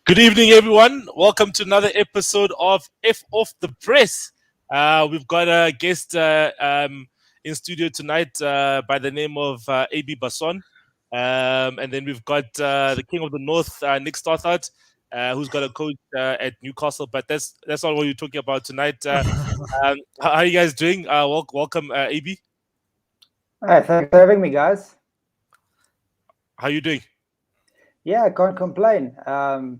Good evening, everyone. Welcome to another episode of FOFF The Press. We've got a guest in studio tonight by the name of AB Basson. And then we've got the King of the North, Nick Stothard, who's got a coach at Newcastle. But that's not what we're talking about tonight. How are you guys doing? Welcome, AB. Hey, thanks for having me, guys. How are you doing? Yeah, I can't complain.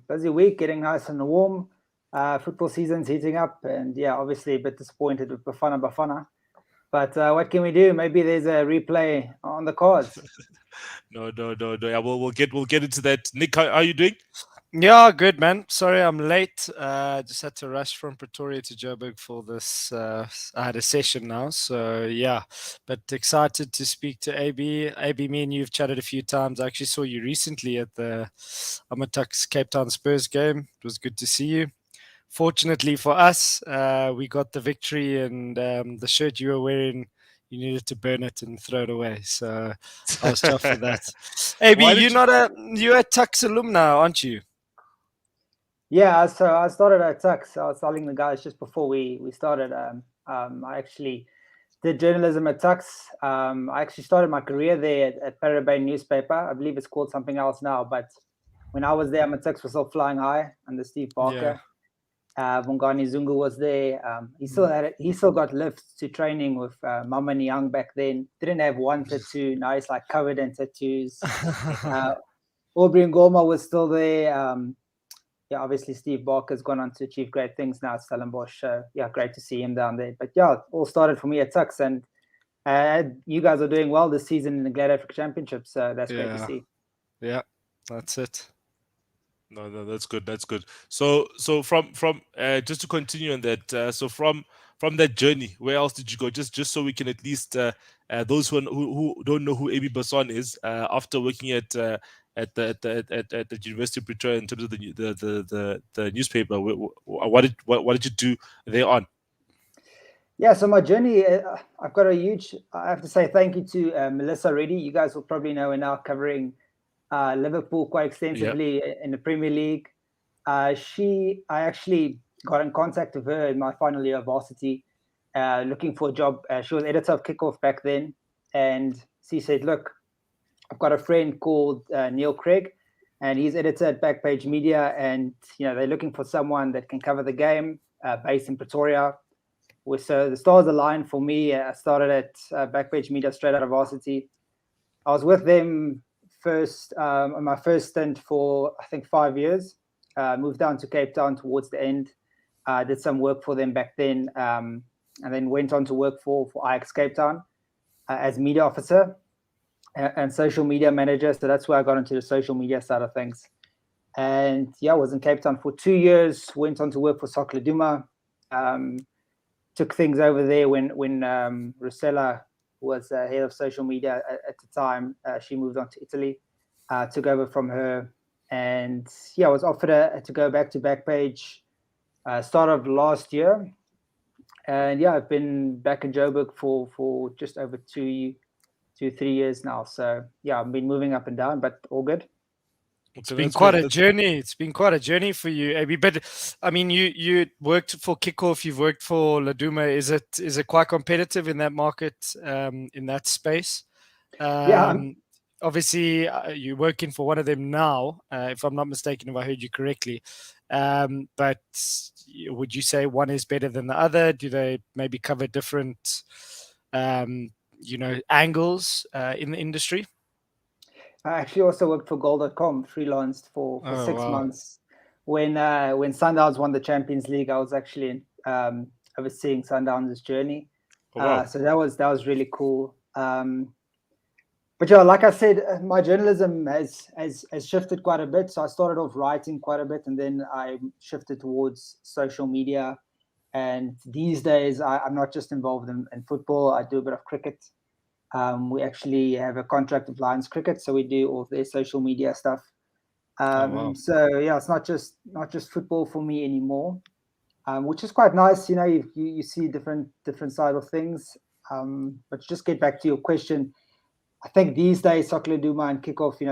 Busy week, getting nice and warm. Football season's heating up, and yeah, obviously a bit disappointed with Bafana Bafana. But what can we do? Maybe there's a replay on the cards. No. Yeah, we'll get into that. Nick, how are you doing? Yeah, good, man. Sorry I'm late. Just had to rush from Pretoria to Joburg for this. I had a session now, so yeah. But excited to speak to AB. AB, me and you've chatted a few times. I actually saw you recently at the Amatux Cape Town Spurs game. It was good to see you. Fortunately for us, we got the victory, and the shirt you were wearing, you needed to burn it and throw it away. So I was tough for that. AB, you're a Tux alumni, aren't you? Yeah, so I started at Tux. I was telling the guys just before we started. I actually did journalism at Tux. I actually started my career there at Parabane newspaper. I believe it's called something else now, but when I was there, my Tux was still flying high under Steve Barker. Bongani Zungu was there. He still got lifts to training with Mama Niang back then. Didn't have one tattoo. Now he's like covered in tattoos. Aubrey Ngoma was still there. Yeah, obviously Steve Barker's gone on to achieve great things now at Stellenbosch. Yeah, great to see him down there. But yeah, it all started for me at Tux, and you guys are doing well this season in the Glad Africa Championship, so that's great to see. Yeah, that's it. No, that's good. That's good. So from just to continue on that, so from that journey, where else did you go? Just so we can at least those who don't know who AB Basson is, after working at the University of Pretoria in terms of the newspaper, what did you do there on? Yeah, so my journey, I've got a huge. I have to say thank you to Melissa Reddy. You guys will probably know her now, covering Liverpool quite extensively in the Premier League. I actually got in contact with her in my final year of varsity, looking for a job. She was editor of Kickoff back then, and she said, "Look, I've got a friend called Neil Craig, and he's editor at Backpage Media, and they're looking for someone that can cover the game, based in Pretoria." So the stars aligned for me. I started at Backpage Media straight out of varsity. I was with them on my first stint for I think 5 years. Moved down to Cape Town towards the end. Did some work for them back then, and then went on to work for Ajax Cape Town as media officer and social media manager. So that's where I got into the social media side of things. And yeah, I was in Cape Town for 2 years. Went on to work for Soccer Laduma. Took things over there when Rosella was head of social media at the time. She moved on to Italy. Took over from her, and yeah, I was offered to go back to Backpage start of last year. And yeah, I've been back in Joburg for just over 3 years now. So yeah, I've been moving up and down, but all good. It's been quite a journey. It's been quite a journey for you, AB. But I mean, you worked for Kickoff. You've worked for Laduma. Is it quite competitive in that market, in that space? Yeah. Obviously, you're working for one of them now, if I'm not mistaken, if I heard you correctly. But would you say one is better than the other? Do they maybe cover different, angles in the industry? I actually also worked for Goal.com, freelanced for 6 months. When Sundowns won the Champions League, I was actually overseeing Sundowns' journey. Oh, wow. So that was really cool. But yeah, like I said, my journalism has shifted quite a bit. So I started off writing quite a bit, and then I shifted towards social media. And these days, I'm not just involved in football. I do a bit of cricket. We actually have a contract with Lions Cricket, so we do all their social media stuff. So yeah, it's not just football for me anymore, which is quite nice. You see different side of things. But just get back to your question. I think these days, Soccer Laduma and Kickoff,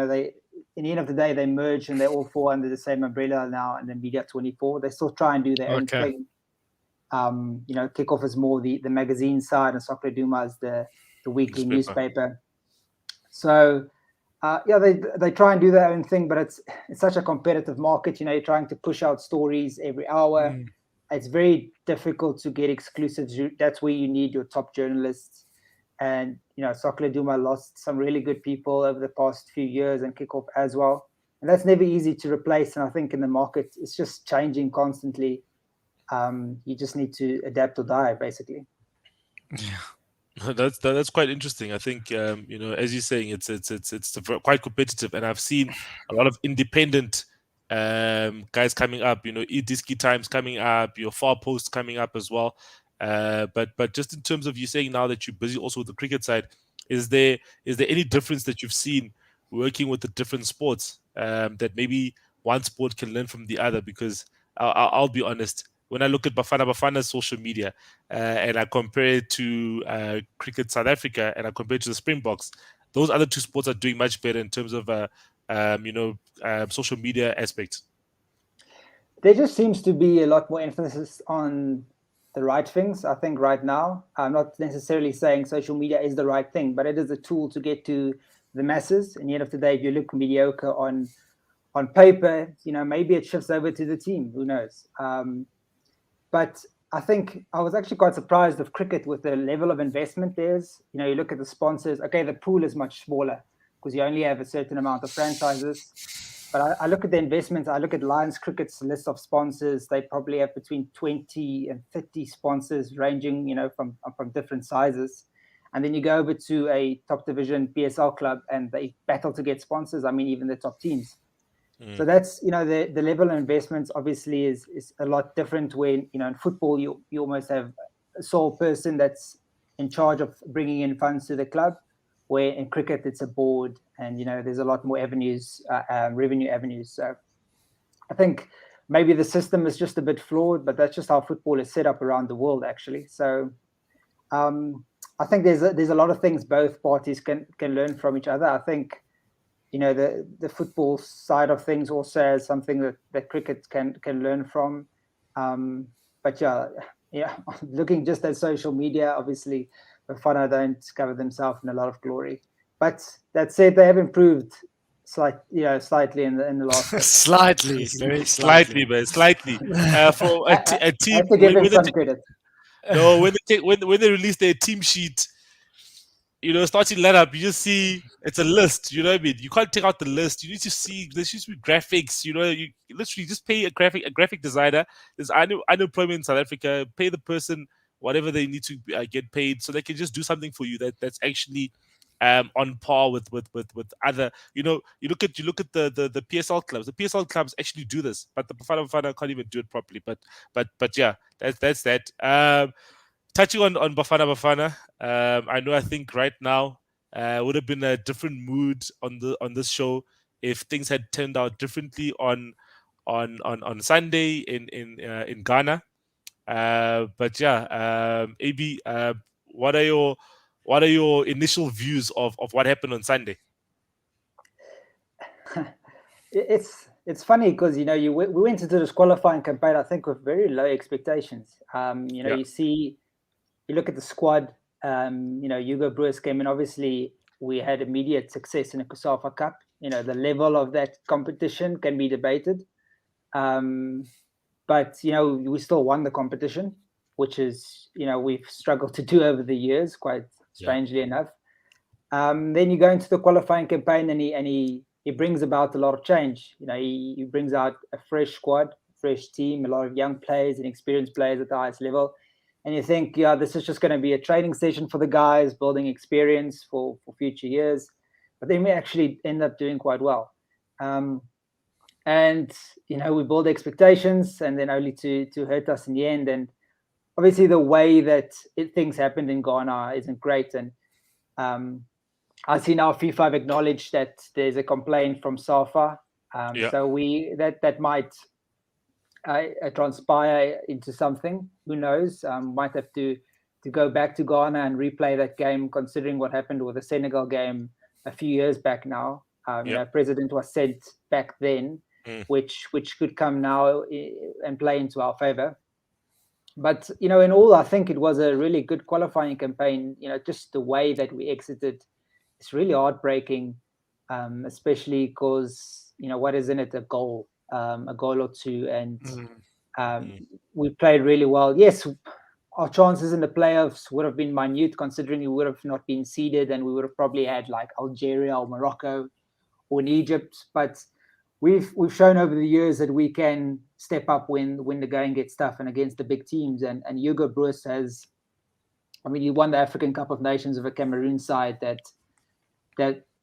in the end of the day, they merge and they all fall under the same umbrella now. And then Media 24, they still try and do their own thing. Kickoff is more the magazine side, and Soccer Duma is the weekly newspaper. So they try and do their own thing, but it's such a competitive market. You're trying to push out stories every hour. It's very difficult to get exclusives. That's where you need your top journalists. And Soccer Duma lost some really good people over the past few years, and Kickoff as well. And that's never easy to replace. And I think in the market, it's just changing constantly. You just need to adapt or die, basically. Yeah, that's quite interesting. I think as you're saying, it's quite competitive, and I've seen a lot of independent guys coming up. Idiski Times coming up, your Far Post coming up as well. But just in terms of you saying now that you're busy also with the cricket side, is there any difference that you've seen working with the different sports that maybe one sport can learn from the other? Because I'll be honest, when I look at Bafana Bafana's social media and I compare it to Cricket South Africa and I compare it to the Springboks, those other two sports are doing much better in terms of social media aspects. There just seems to be a lot more emphasis on the right things, I think, right now. I'm not necessarily saying social media is the right thing, but it is a tool to get to the masses. And at the end of the day, if you look mediocre on paper, maybe it shifts over to the team. Who knows? But I think I was actually quite surprised of cricket with the level of investment there's. You look at the sponsors. Okay, the pool is much smaller because you only have a certain amount of franchises. But I look at the investments. I look at Lions Cricket's list of sponsors. They probably have between 20 and 30 sponsors, ranging, from different sizes. And then you go over to a top division PSL club, and they battle to get sponsors. I mean, even the top teams. So that's, the level of investments obviously is a lot different when, in football, you almost have a sole person that's in charge of bringing in funds to the club, where in cricket, it's a board and, there's a lot more avenues, revenue avenues. So I think maybe the system is just a bit flawed, but that's just how football is set up around the world, actually. So I think there's a lot of things both parties can learn from each other. I think, the football side of things also has something that cricket can learn from. But looking just at social media, obviously, Bafana don't cover themselves in a lot of glory. But that said, they have improved slightly in the last. Slightly, very slightly, but slightly. For a team, I have to give them some credit. No, when they release their team sheet, starting lineup, you just see it's a list. You know what I mean? You can't take out the list. You need to see there should be graphics. You literally just pay a graphic designer. There's unemployment in South Africa. Pay the person whatever they need to get paid, so they can just do something for you that's actually on par with other. You look at the PSL clubs. The PSL clubs actually do this, but the Bafana can't even do it properly. But yeah, that's that. Touching on Bafana Bafana, I think right now would have been a different mood on this show if things had turned out differently on Sunday in Ghana. But yeah, AB, what are your initial views of what happened on Sunday? It's funny because we went into this qualifying campaign, I think, with very low expectations. You look at the squad. Hugo Broos came in. Obviously, we had immediate success in the CAF Cup. The level of that competition can be debated. But, we still won the competition, which is, we've struggled to do over the years, quite strangely enough. Then you go into the qualifying campaign and he brings about a lot of change. He brings out a fresh squad, fresh team, a lot of young players and experienced players at the highest level. And you think, this is just going to be a training session for the guys, building experience for future years. But then we actually end up doing quite well. And, we build expectations and then only to hurt us in the end. And obviously the way that things happened in Ghana isn't great. And I see now FIFA have acknowledged that there's a complaint from SAFA. So that might transpire into something. Who knows? Might have to go back to Ghana and replay that game, considering what happened with the Senegal game a few years back now. President was sent back then, which could come now and play into our favor. But, in all, I think it was a really good qualifying campaign. Just the way that we exited, it's really heartbreaking, especially because, what is in it? A goal or two. And we played really well. Yes, our chances in the playoffs would have been minute, considering we would have not been seeded, and we would have probably had like Algeria or Morocco or in Egypt. But we've shown over the years that we can step up when the going gets tough and against the big teams. And Hugo Broos has, he won the African Cup of Nations with a Cameroon side that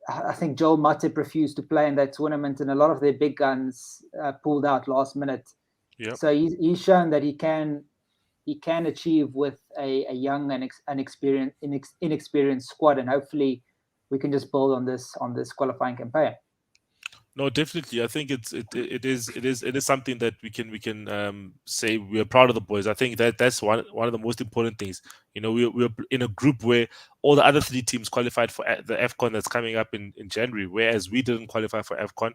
I think Joel Matip refused to play in that tournament, and a lot of their big guns pulled out last minute. Yep. So he's shown that he can achieve with a young and inexperienced squad, and hopefully we can just build on this qualifying campaign. No, definitely. I think it is something that we can say we are proud of the boys. I think that's one of the most important things. We're in a group where all the other 3 teams qualified for the AFCON that's coming up in January, whereas we didn't qualify for AFCON.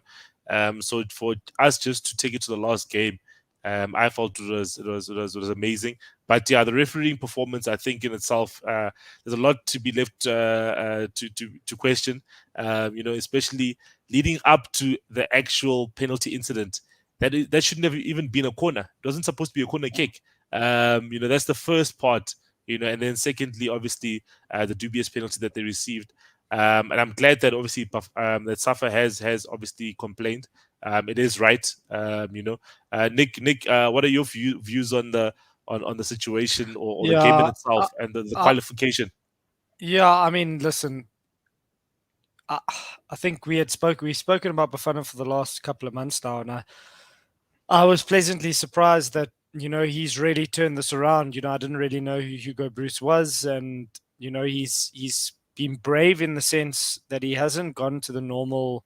So for us just to take it to the last game, I felt it was amazing. But yeah, the refereeing performance, I think in itself, there's a lot to be left to question. Especially leading up to the actual penalty incident, that should never even been a corner. It wasn't supposed to be a corner kick. That's the first part. And then secondly, obviously, the dubious penalty that they received. And I'm glad that obviously that Safa has obviously complained. It is right. Nick, what are your views on the situation or the game in itself and the qualification? Yeah, listen, I think we've spoken about Bafana for the last couple of months now, and I was pleasantly surprised that he's really turned this around. I didn't really know who Hugo Broos was, and he's been brave in the sense that he hasn't gone to the normal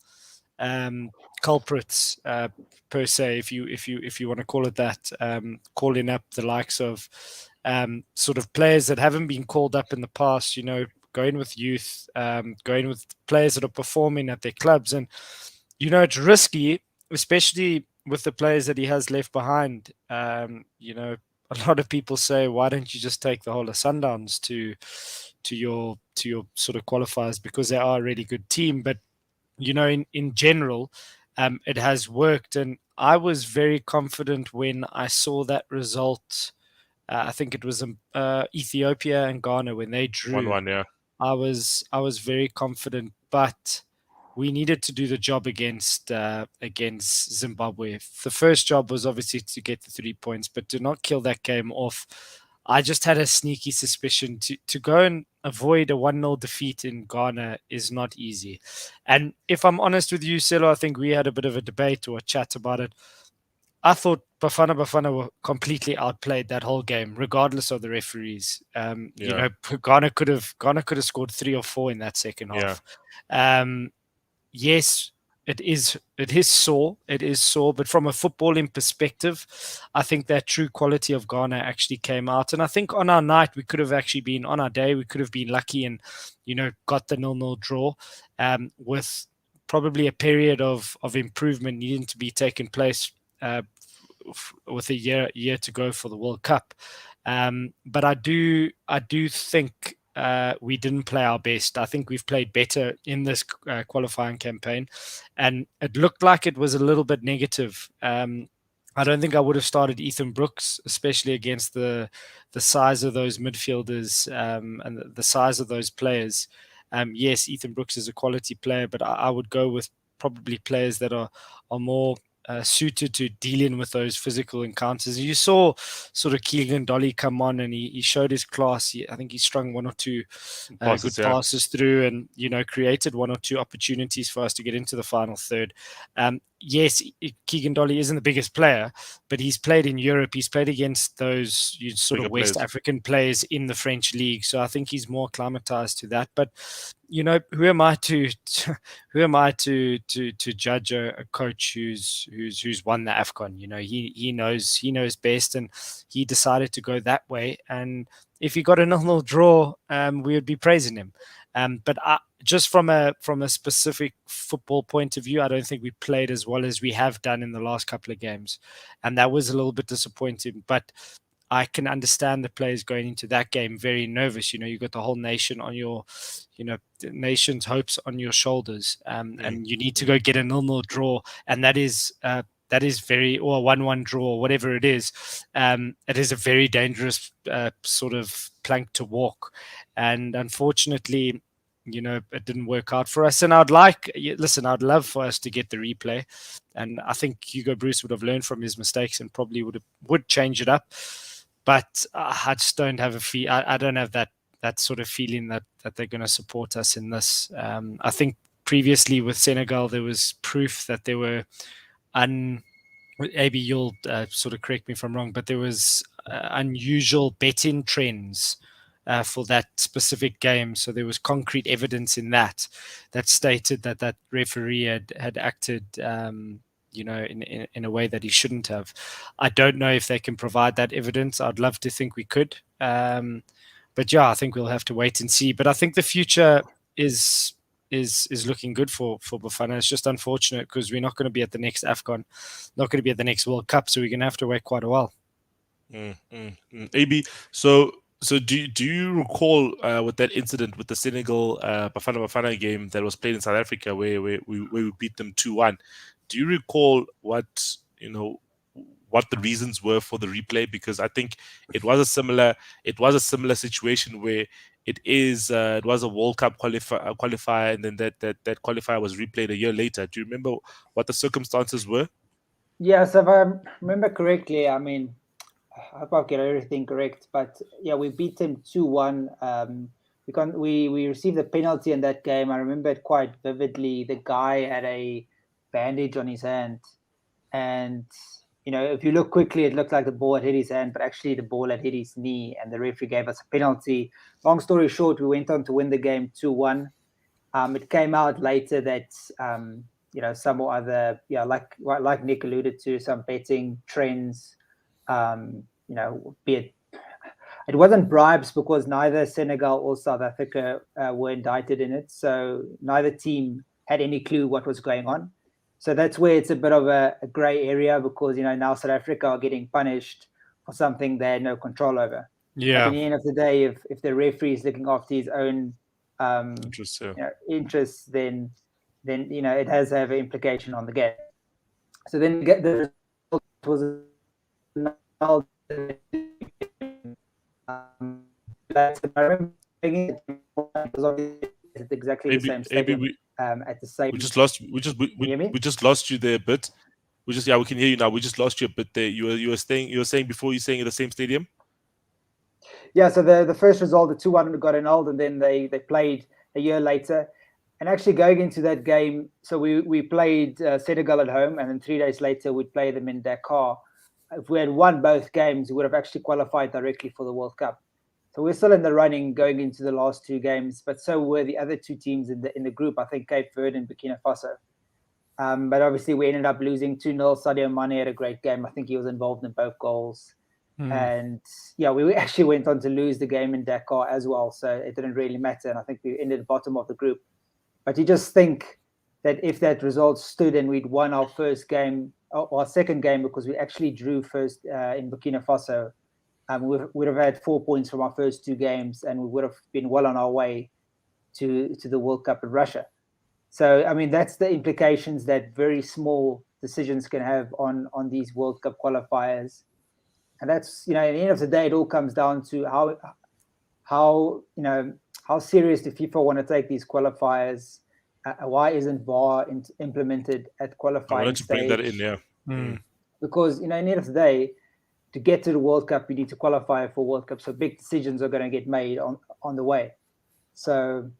culprits per se, if you want to call it that, calling up the likes of sort of players that haven't been called up in the past. Going with youth, going with players that are performing at their clubs, and it's risky, especially with the players that he has left behind. A lot of people say, why don't you just take the whole of Sundowns to your sort of qualifiers, because they are a really good team. But in general, it has worked, and I was very confident when I saw that result. I think it was Ethiopia and Ghana when they drew 1-1. Yeah, I was very confident, but we needed to do the job against Zimbabwe. The first job was obviously to get the 3 points, but to not kill that game off. I just had a sneaky suspicion to go and avoid a 1-0 defeat in Ghana is not easy. And if I'm honest with you, Selo, I think we had a bit of a debate or a chat about it. I thought Bafana Bafana were completely outplayed that whole game, regardless of the referees. Ghana could have scored 3 or 4 in that second half. Yes, it is sore. It is sore, but from a footballing perspective, I think that true quality of Ghana actually came out. And I think on our night, we could have actually been, on our day, we could have been lucky and, got the 0-0 draw with probably a period of improvement needing to be taken place with a year to go for the World Cup. But I do think we didn't play our best. I think we've played better in this qualifying campaign, and it looked like it was a little bit negative. I don't think I would have started Ethan Brooks, especially against the size of those midfielders and the size of those players. Yes, Ethan Brooks is a quality player, but I would go with probably players that are more suited to dealing with those physical encounters. You saw sort of Keegan Dolly come on and he showed his class. I think he strung 1 or 2 good passes through and, created 1 or 2 opportunities for us to get into the final third. Yes, Keegan Dolly isn't the biggest player, but he's played in Europe. He's played against those sort of West African players in the French league. So I think he's more acclimatized to that. But who am I to judge a coach who's won the AFCON? He knows best, and he decided to go that way. And if he got a 0-0 draw, we would be praising him. But just from a specific football point of view, I don't think we played as well as we have done in the last couple of games, and that was a little bit disappointing. But I can understand the players going into that game very nervous. You got the whole nation on your, the nation's hopes on your shoulders, and you need to go get a 0-0 draw, and that is very, or a 1-1 draw, whatever it is. It is a very dangerous sort of plank to walk, and unfortunately, it didn't work out for us. And I'd love for us to get the replay, and I think Hugo Bruce would have learned from his mistakes and probably would change it up. But I just don't have I don't have that sort of feeling that they're going to support us in this. I think previously with Senegal, there was proof that there were maybe you'll sort of correct me if I'm wrong, but there was unusual betting trends for that specific game. So there was concrete evidence in that stated that referee had acted, in a way that he shouldn't have. I don't know if they can provide that evidence. I'd love to think we could. But yeah, I think we'll have to wait and see. But I think the future is looking good for Bafana. It's just unfortunate because we're not going to be at the next AFCON, not going to be at the next World Cup, so we're going to have to wait quite a while. AB, so do you recall with that incident with the Senegal Bafana Bafana game that was played in South Africa where we beat them 2-1? Do you recall what the reasons were for the replay? Because I think it was a similar situation where it was a World Cup qualifier, and then that qualifier was replayed a year later. Do you remember what the circumstances were? Yes, if I remember correctly, I mean, I hope I get everything correct, but yeah, we beat them 2-1. We received a penalty in that game. I remember it quite vividly. The guy had a bandage on his hand, and if you look quickly, it looked like the ball had hit his hand, but actually the ball had hit his knee, and the referee gave us a penalty. Long story short, we went on to win the game 2-1. It came out later that some or other, like Nick alluded to, some betting trends. Be it wasn't bribes, because neither Senegal or South Africa were indicted in it, so neither team had any clue what was going on. So that's where it's a bit of a gray area, because now South Africa are getting punished for something they had no control over. Yeah. At the end of the day, if the referee is looking after his own interests, then it has to have an implication on the game. So then the result was I remember it's exactly the same stadium at the same. We just lost you there a bit. We can hear you now. We just lost you a bit there. You were saying before, you're saying at the same stadium. Yeah, so the first result, the 2-1, got annulled, and then they played a year later. And actually going into that game, so we played Senegal at home, and then 3 days later we'd play them in Dakar. If we had won both games, we would have actually qualified directly for the World Cup. So we're still in the running going into the last two games, but so were the other two teams in the group. I think Cape Verde and Burkina Faso. But obviously we ended up losing 2-0. Sadio Mane had a great game. I think he was involved in both goals. And yeah, we actually went on to lose the game in Dakar as well. So it didn't really matter. And I think we ended bottom of the group. But you just think that if that result stood and we'd won our first game or our second game, because we actually drew first in Burkina Faso, we would have had 4 points from our first two games, and we would have been well on our way to the World Cup in Russia. So, I mean, that's the implications that very small decisions can have on these World Cup qualifiers. And that's, at the end of the day, it all comes down to how serious do FIFA want to take these qualifiers? Why isn't VAR implemented at qualifying I wanted to stage? bring that in, yeah. Because, at the end of the day, to get to the World Cup, you need to qualify for World Cup. So big decisions are going to get made on the way. So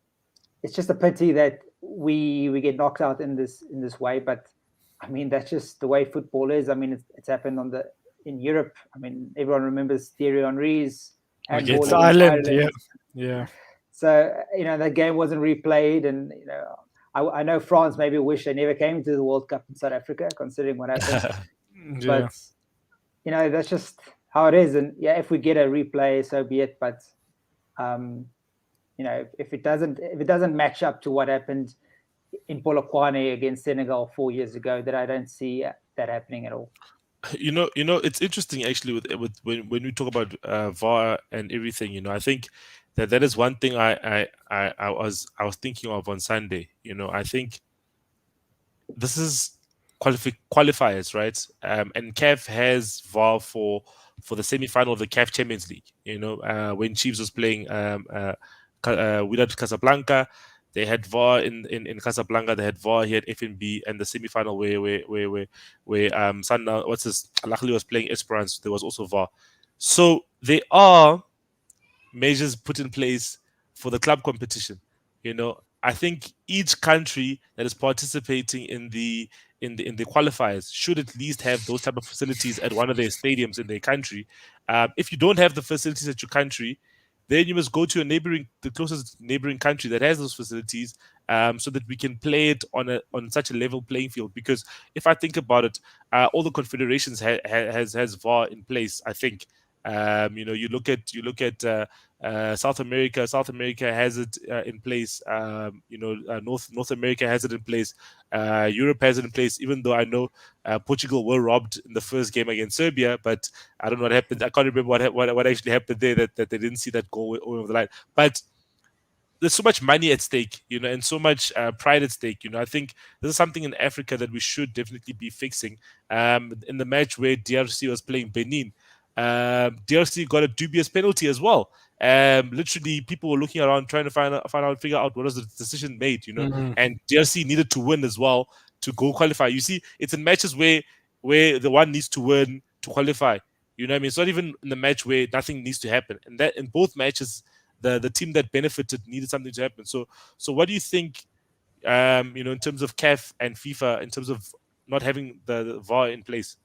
it's just a pity that we get knocked out in this way. But I mean, that's just the way football is. I mean, it's happened in Europe. I mean, everyone remembers Thierry Henry's against Ireland. Yeah. So that game wasn't replayed, and I know France maybe wish they never came to the World Cup in South Africa, considering what happened. Yeah. But that's just how it is. And yeah, if we get a replay, so be it. But if it doesn't match up to what happened in Polokwane against Senegal 4 years ago, that I don't see that happening at all. It's interesting actually with when we talk about VAR and everything. I think that is one thing I was thinking of on Sunday. I think this is qualifiers, right? And CAF has VAR for the semi-final of the CAF Champions League. When Chiefs was playing Wydad Casablanca, they had VAR in Casablanca. They had VAR here at FNB, and the semi-final where Sundowns, Al Ahly was playing Esperance. There was also VAR. So there are measures put in place for the club competition. I think each country that is participating in the qualifiers should at least have those type of facilities at one of their stadiums in their country. If you don't have the facilities at your country, then you must go to the closest neighboring country that has those facilities, so that we can play it on such a level playing field. Because if I think about it, all the confederations has VAR in place. I think you look at South America. South America has it in place. North America has it in place. Europe has it in place. Even though I know Portugal were robbed in the first game against Serbia, but I don't know what happened. I can't remember what actually happened there, that they didn't see that goal over the line. But there's so much money at stake, and so much pride at stake. I think this is something in Africa that we should definitely be fixing. In the match where DRC was playing Benin, DRC got a dubious penalty as well. Literally, people were looking around trying to figure out what was the decision made, and DRC needed to win as well to go qualify. You see, it's in matches where the one needs to win to qualify. You know what I mean? It's not even in the match where nothing needs to happen. And that in both matches, the team that benefited needed something to happen. So what do you think, in terms of CAF and FIFA, in terms of not having the VAR in place?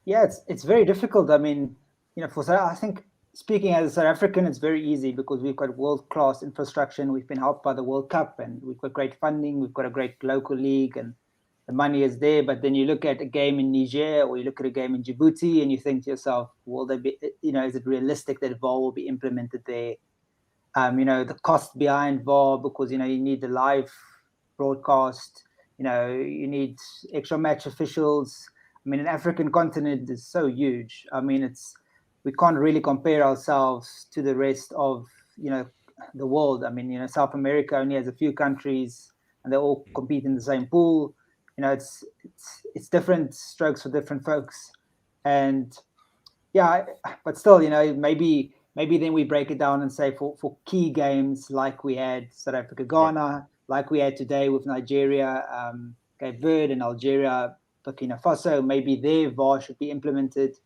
Yeah, it's very difficult. I mean, I think, speaking as a South African, it's very easy because we've got world-class infrastructure and we've been helped by the World Cup and we've got great funding, we've got a great local league and the money is there. But then you look at a game in Niger or you look at a game in Djibouti and you think to yourself, will there be, is it realistic that VAR will be implemented there? The cost behind VAR, because, you need the live broadcast, you need extra match officials. I mean, an African continent is so huge. I mean, we can't really compare ourselves to the rest of, the world. I mean, South America only has a few countries and they all compete in the same pool. It's different strokes for different folks. And yeah, but still, maybe then we break it down and say for key games like we had South Africa, Ghana, like we had today with Nigeria, Cape Verde and Algeria, Burkina Faso, maybe their VAR should be implemented,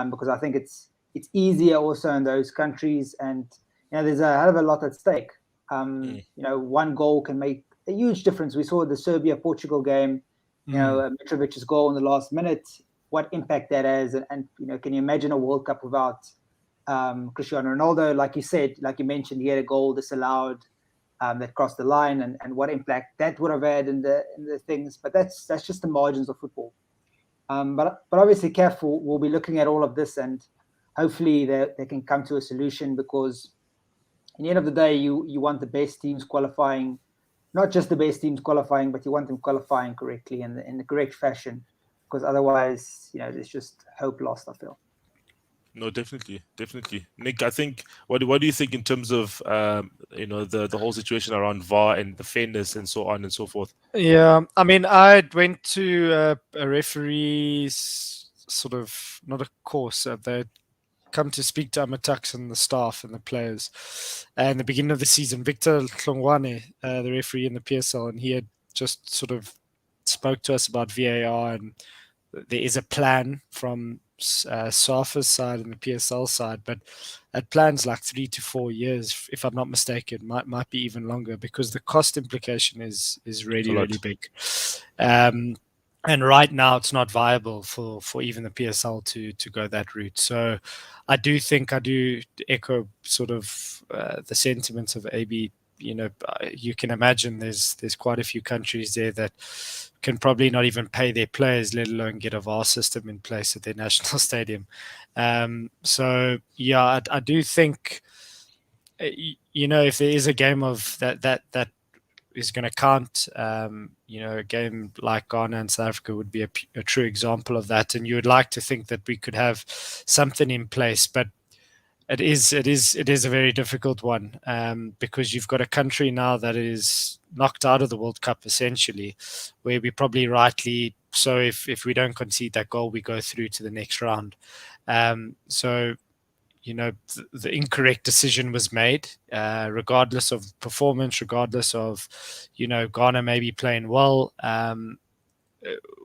because I think it's easier also in those countries, and there's a hell of a lot at stake. One goal can make a huge difference. We saw the Serbia-Portugal game, Mitrovic's goal in the last minute, what impact that has, and can you imagine a World Cup without Cristiano Ronaldo? Like you said, like you mentioned, he had a goal disallowed that crossed the line, and what impact that would have had in the things. But that's just the margins of football. But obviously CAF will be looking at all of this, and hopefully they can come to a solution, because at the end of the day, you want the best teams qualifying, not just the best teams qualifying, but you want them qualifying correctly in the correct fashion, because otherwise, there's just hope lost, I feel. No, definitely. Nick, I think, what do you think in terms of the whole situation around VAR and the fairness and so on and so forth? Yeah, I mean, I went to a referee's sort of, not a course, they come to speak to Amatux and the staff and the players. And the beginning of the season, Victor Hlongwane, the referee in the PSL, and he had just sort of spoke to us about VAR, and there is a plan from SAFA's side and the PSL side, but that plan's like 3 to 4 years, if I'm not mistaken, might be even longer, because the cost implication is really big. And right now it's not viable for even the PSL to go that route. So I do echo sort of the sentiments of AB. You can imagine there's quite a few countries there that can probably not even pay their players, let alone get a VAR system in place at their national stadium. So yeah, I do think if there is a game of that is going to count, a game like Ghana and South Africa would be a true example of that. And you would like to think that we could have something in place, but it is a very difficult one, because you've got a country now that is knocked out of the World Cup essentially, where we probably rightly so if we don't concede that goal, we go through to the next round. So the incorrect decision was made, regardless of performance, regardless of Ghana maybe playing well.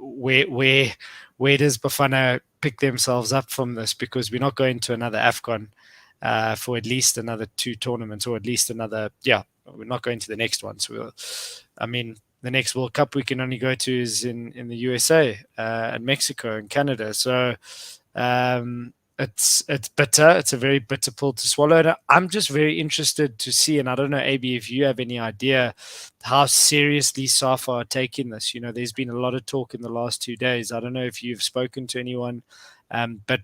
Where does Bafana pick themselves up from this? Because we're not going to another AFCON for at least another 2 tournaments, or at least another, we're not going to the next one. So, the next World Cup we can only go to is in the USA and Mexico and Canada. So it's bitter. It's a very bitter pill to swallow. And I'm just very interested to see, and I don't know, AB, if you have any idea how seriously SAFA are taking this. There's been a lot of talk in the last 2 days. I don't know if you've spoken to anyone, but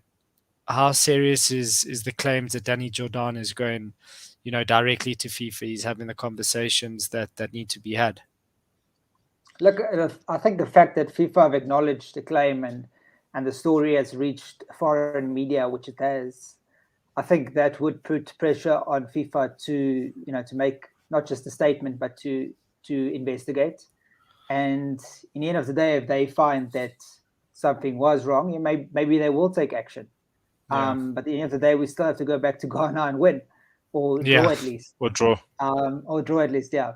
how serious is the claims that Danny Jordan is going, directly to FIFA? He's having the conversations that need to be had. Look, I think the fact that FIFA have acknowledged the claim and the story has reached foreign media, which it has, I think that would put pressure on FIFA to make not just a statement, but to investigate. And in the end of the day, if they find that something was wrong, maybe they will take action. Yeah. But at the end of the day, we still have to go back to Ghana and win, or draw at least. Or draw. Or draw at least, yeah.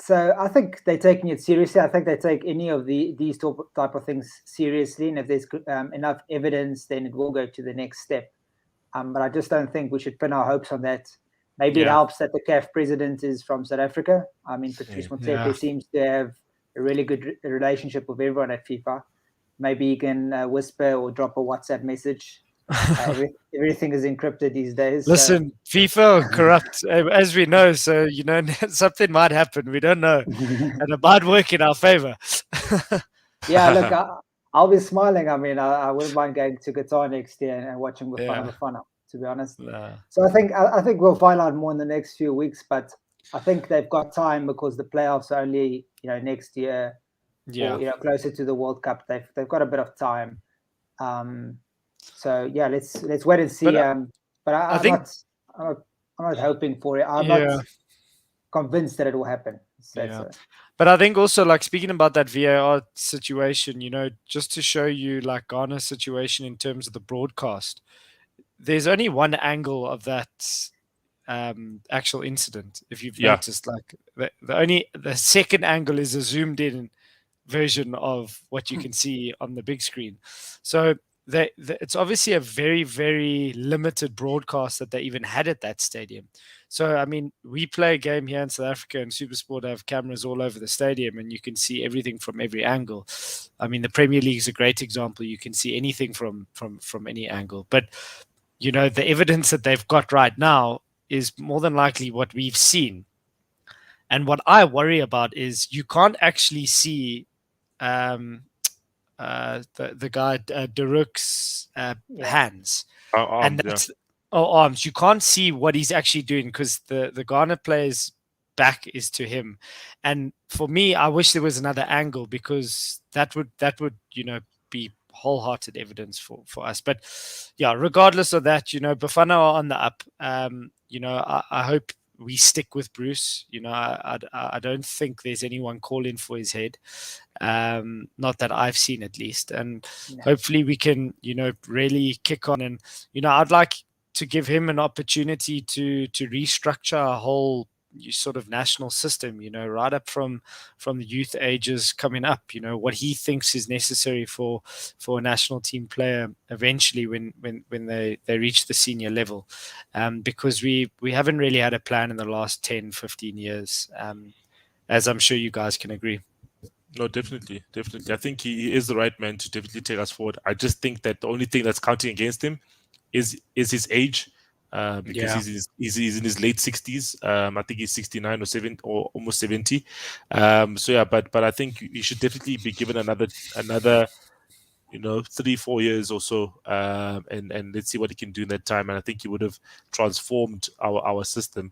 So I think they're taking it seriously. I think they take any of these type of things seriously. And if there's enough evidence, then it will go to the next step. But I just don't think we should pin our hopes on that. Maybe it helps that the CAF president is from South Africa. Patrice Motsepe seems to have a really good relationship with everyone at FIFA. Maybe he can whisper or drop a WhatsApp message. Everything is encrypted these days. Listen, FIFA are corrupt, as we know. So, something might happen. We don't know. And it might work in our favor. Yeah, look, I'll be smiling. I wouldn't mind going to Qatar next year and watching Bafana Bafana, to be honest. No. So I think we'll find out more in the next few weeks. But I think they've got time because the playoffs are only, next year. Or, closer to the World Cup. They've got a bit of time. So yeah, let's wait and see. But I'm not hoping for it. I'm not convinced that it will happen. So. But I think also, like, speaking about that VAR situation, just to show you like Ghana's situation in terms of the broadcast, there's only one angle of that actual incident. If you've noticed, like the second angle is a zoomed in version of what you can see on the big screen. So it's obviously a very, very limited broadcast that they even had at that stadium. So, we play a game here in South Africa, and SuperSport have cameras all over the stadium, and you can see everything from every angle. The Premier League is a great example. You can see anything from any angle. But, the evidence that they've got right now is more than likely what we've seen. And what I worry about is you can't actually see the guy Daruk's hands and that's arms. You can't see what he's actually doing because the Ghana player's back is to him. And for me, I wish there was another angle because that would be wholehearted evidence for us. But yeah, regardless of that, Bafana are on the up. I hope we stick with Bruce. I don't think there's anyone calling for his head. Not that I've seen, at least. And hopefully we can, really kick on. And, I'd like to give him an opportunity to restructure our whole sort of national system, right up from the youth ages coming up, what he thinks is necessary for a national team player eventually when they reach the senior level, because we haven't really had a plan in the last 10, 15 years, as I'm sure you guys can agree. No, definitely. I think he is the right man to definitely take us forward. I just think that the only thing that's counting against him is his age. Because he's in his late 60s. I think he's 69 or 70 or almost 70. But I think he should definitely be given another 3-4 years or so, and let's see what he can do in that time. And I think he would have transformed our system.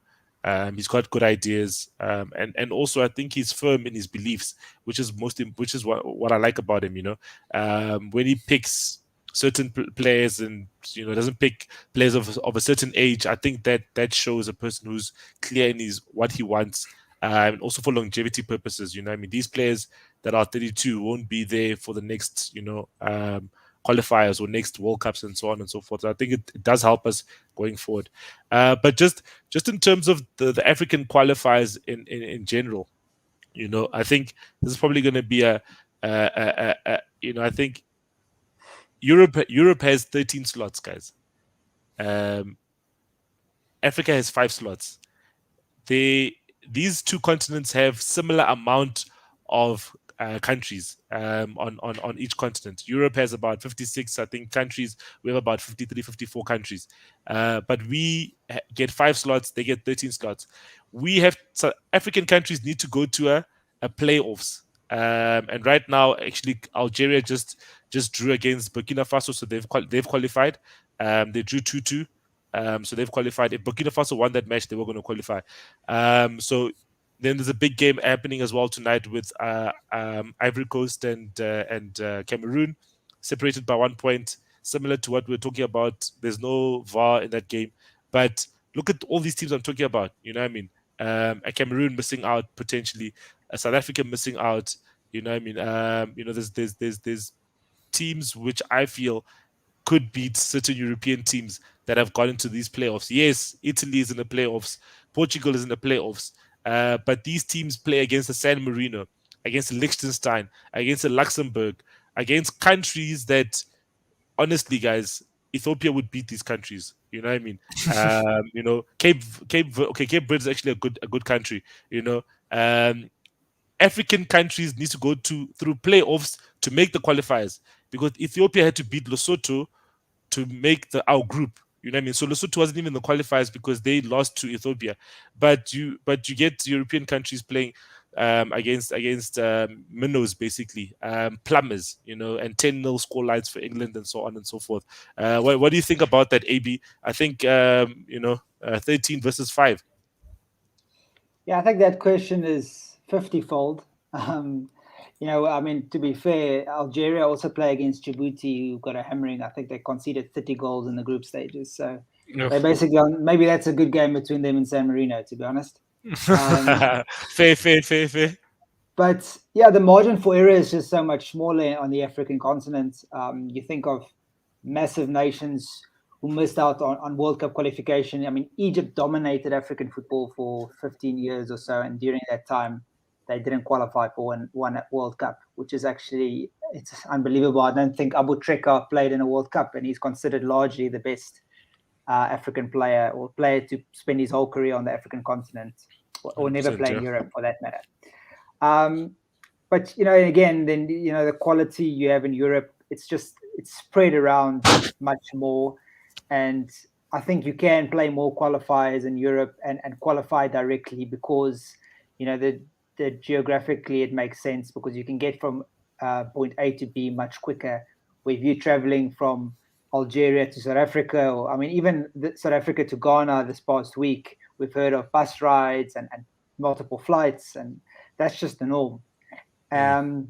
He's got good ideas, and also I think he's firm in his beliefs, which is what I like about him. When he picks certain players and doesn't pick players of a certain age, I think that shows a person who's clear in what he wants, and also for longevity purposes. These players that are 32 won't be there for the next qualifiers or next World Cups and so on and so forth. So I think it does help us going forward. But just in terms of the African qualifiers in general, I think this is probably going to be I think Europe has 13 slots, guys. Africa has 5 slots. These two continents have similar amount of countries on each continent. Europe has about 56, I think, countries. We have about 53, 54 countries. But we get 5 slots. They get 13 slots. So African countries need to go to a playoffs. And right now, actually, Algeria just drew against Burkina Faso, so they've qualified. They drew 2-2. So they've qualified. If Burkina Faso won that match, they were going to qualify. So then there's a big game happening as well tonight with Ivory Coast and Cameroon, separated by 1 point. Similar to what we're talking about, there's no VAR in that game. But look at all these teams I'm talking about. You know what I mean? A Cameroon missing out potentially, a South Africa missing out. You know what I mean? There's teams which I feel could beat certain European teams that have gone into these playoffs. Yes, Italy is in the playoffs. Portugal is in the playoffs. But these teams play against the San Marino, against Liechtenstein, against the Luxembourg, against countries that, honestly, guys, Ethiopia would beat these countries. You know what I mean? Cape Verde is actually a good country. African countries need to go through playoffs to make the qualifiers, because Ethiopia had to beat Lesotho to make our group. You know what I mean? So Lesotho wasn't even in the qualifiers because they lost to Ethiopia. But you get European countries playing against minnows, basically, plumbers, and 10-0 score lines for England and so on and so forth. What do you think about that, AB? I think 13 versus 5. Yeah, I think that question is 50-fold. To be fair, Algeria also play against Djibouti, who got a hammering. I think they conceded 30 goals in the group stages. So they basically, maybe that's a good game between them and San Marino, to be honest. Fair. But yeah, the margin for error is just so much smaller on the African continent. You think of massive nations who missed out on World Cup qualification. I mean, Egypt dominated African football for 15 years or so, and during that time, they didn't qualify for one World Cup, which is actually, it's unbelievable. I don't think Abu Trika played in a World Cup, and he's considered largely the best African player or player to spend his whole career on the African continent, or never play in Europe for that matter. But again, then the quality you have in Europe, it's spread around much more, and I think you can play more qualifiers in Europe and qualify directly because the geographically it makes sense, because you can get from point A to B much quicker. Where if you're traveling from Algeria to South Africa, or even South Africa to Ghana this past week, we've heard of bus rides and multiple flights, and that's just the norm. So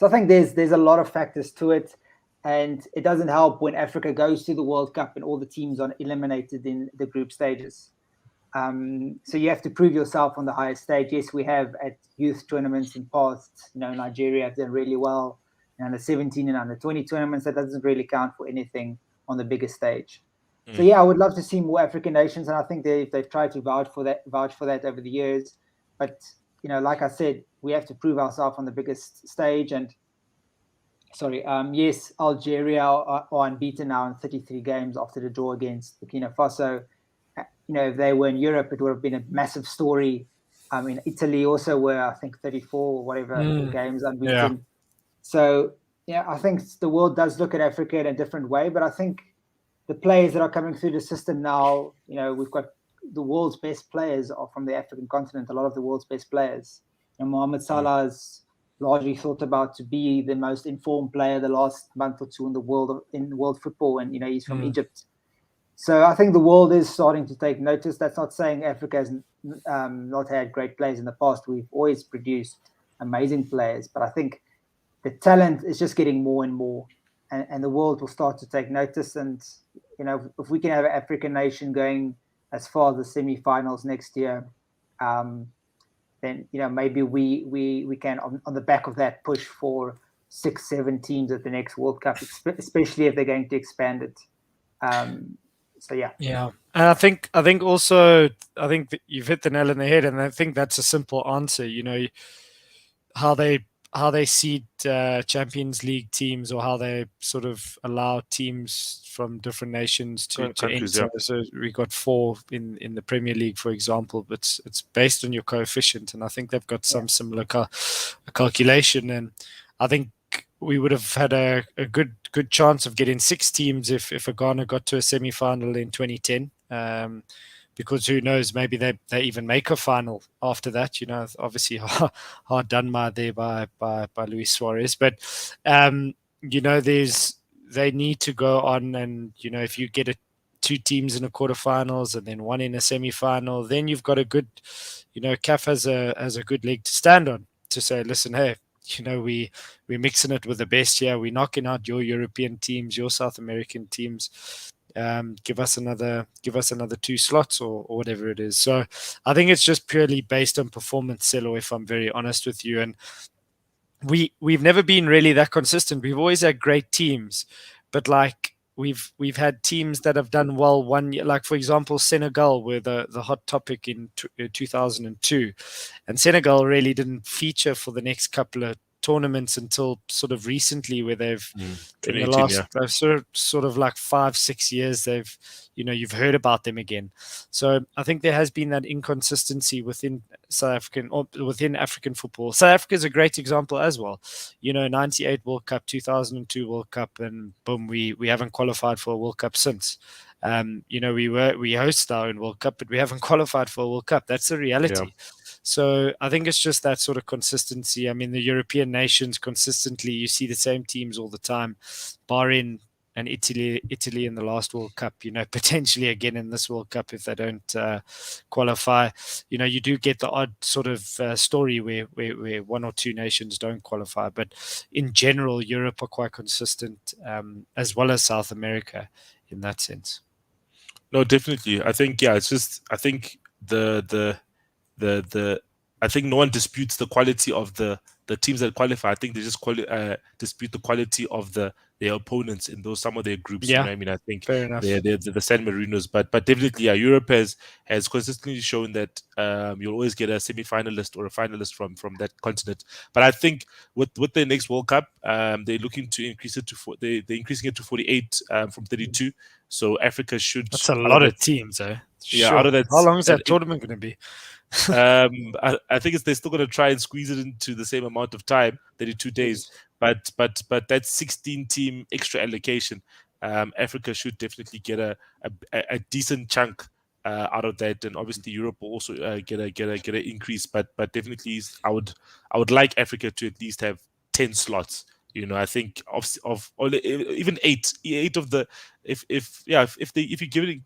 I think there's a lot of factors to it, and it doesn't help when Africa goes to the World Cup and all the teams are eliminated in the group stages. So you have to prove yourself on the highest stage. Yes, we have at youth tournaments in past, Nigeria have done really well. And the 17 and under 20 tournaments, that doesn't really count for anything on the biggest stage. So yeah, I would love to see more African nations, and I think they've tried to vouch for that over the years. But like I said, we have to prove ourselves on the biggest stage. And yes, Algeria are unbeaten now in 33 games after the draw against Burkina Faso. If they were in Europe, it would have been a massive story. Italy also were, I think, 34 or whatever games unbeaten. Yeah. So, I think the world does look at Africa in a different way, but I think the players that are coming through the system now, we've got the world's best players are from the African continent, a lot of the world's best players. Mohamed Salah's largely thought about to be the most informed player the last month or two in world football, and he's from Egypt. So I think the world is starting to take notice. That's not saying Africa has not had great players in the past. We've always produced amazing players, but I think the talent is just getting more and more, and the world will start to take notice. And if we can have an African nation going as far as the semi-finals next year, then maybe we can on the back of that push for 6-7 teams at the next World Cup, especially if they're going to expand it. So yeah, and I think also that you've hit the nail on the head, and I think that's a simple answer. How they seed Champions League teams, or how they sort of allow teams from different nations to enter. So we got 4 in the Premier League, for example, but it's based on your coefficient, and I think they've got some similar calculation. And I think we would have had a good chance of getting 6 teams if Ghana got to a semi-final in 2010. Because who knows, maybe they even make a final after that. Obviously hard done there by Luis Suarez. But they need to go on, and if you get 2 teams in the quarterfinals and then 1 in a semi-final, then you've got a good, CAF has a good leg to stand on to say, listen, hey, we're mixing it with the best here. We're knocking out your European teams, your South American teams. Give us another 2 slots or whatever it is. So I think it's just purely based on performance, Celo, if I'm very honest with you. And we've never been really that consistent. We've always had great teams, but like we've had teams that have done well one year. Like for example, Senegal were the hot topic in 2002, and Senegal really didn't feature for the next couple of tournaments until sort of recently, where they've in the last sort of like 5-6 years they've you've heard about them again. So I think there has been that inconsistency within South African or within African football. South Africa is a great example as well. 98 World Cup, 2002 World Cup, and boom, we haven't qualified for a World Cup since. We host our own World Cup, but we haven't qualified for a World Cup. That's the reality. So I think it's just that sort of consistency. I mean, the European nations consistently, you see the same teams all the time, barring and Italy in the last World Cup, potentially again in this World Cup if they don't qualify. You do get the odd sort of story where 1 or 2 nations don't qualify. But in general, Europe are quite consistent, as well as South America in that sense. No, definitely. I think, it's just, I think I think no one disputes the quality of the teams that qualify. I think they just dispute the quality of their opponents in some of their groups. Yeah, you know what I mean? I think fair enough. they're the San Marinos, but definitely, Europe has consistently shown that you'll always get a semi-finalist or a finalist from that continent. But I think with the next World Cup, they're looking to increase it to they're increasing it to 48 from 32. So Africa should. That's a lot of teams, eh? Yeah, sure. out of that. How long is that tournament going to be? I think they're still going to try and squeeze it into the same amount of time, 32 days. But that 16 team extra allocation, Africa should definitely get a decent chunk out of that, and obviously Europe will also get an increase. But definitely, I would like Africa to at least have 10 slots. I think of even eight of the if you're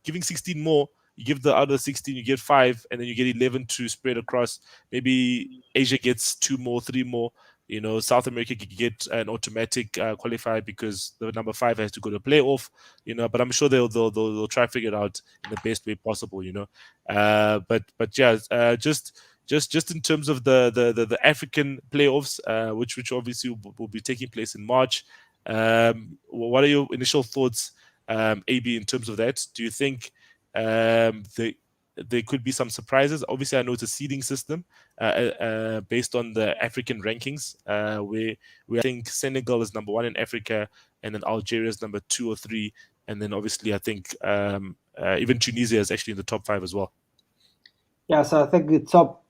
giving 16 more. You give the other 16, you get 5, and then you get 11 to spread across. Maybe Asia gets 2 more, 3 more. South America could get an automatic qualifier because the number 5 has to go to playoff. But I'm sure they'll try to figure it out in the best way possible. But yeah, just in terms of the African playoffs, which obviously will be taking place in March. What are your initial thoughts, AB, in terms of that? Do you think there could be some surprises? Obviously, I know it's a seeding system based on the African rankings, where I think Senegal is number 1 in Africa, and then Algeria is number 2 or 3, and then obviously I think even Tunisia is actually in the top 5 as well. Yeah, so I think the top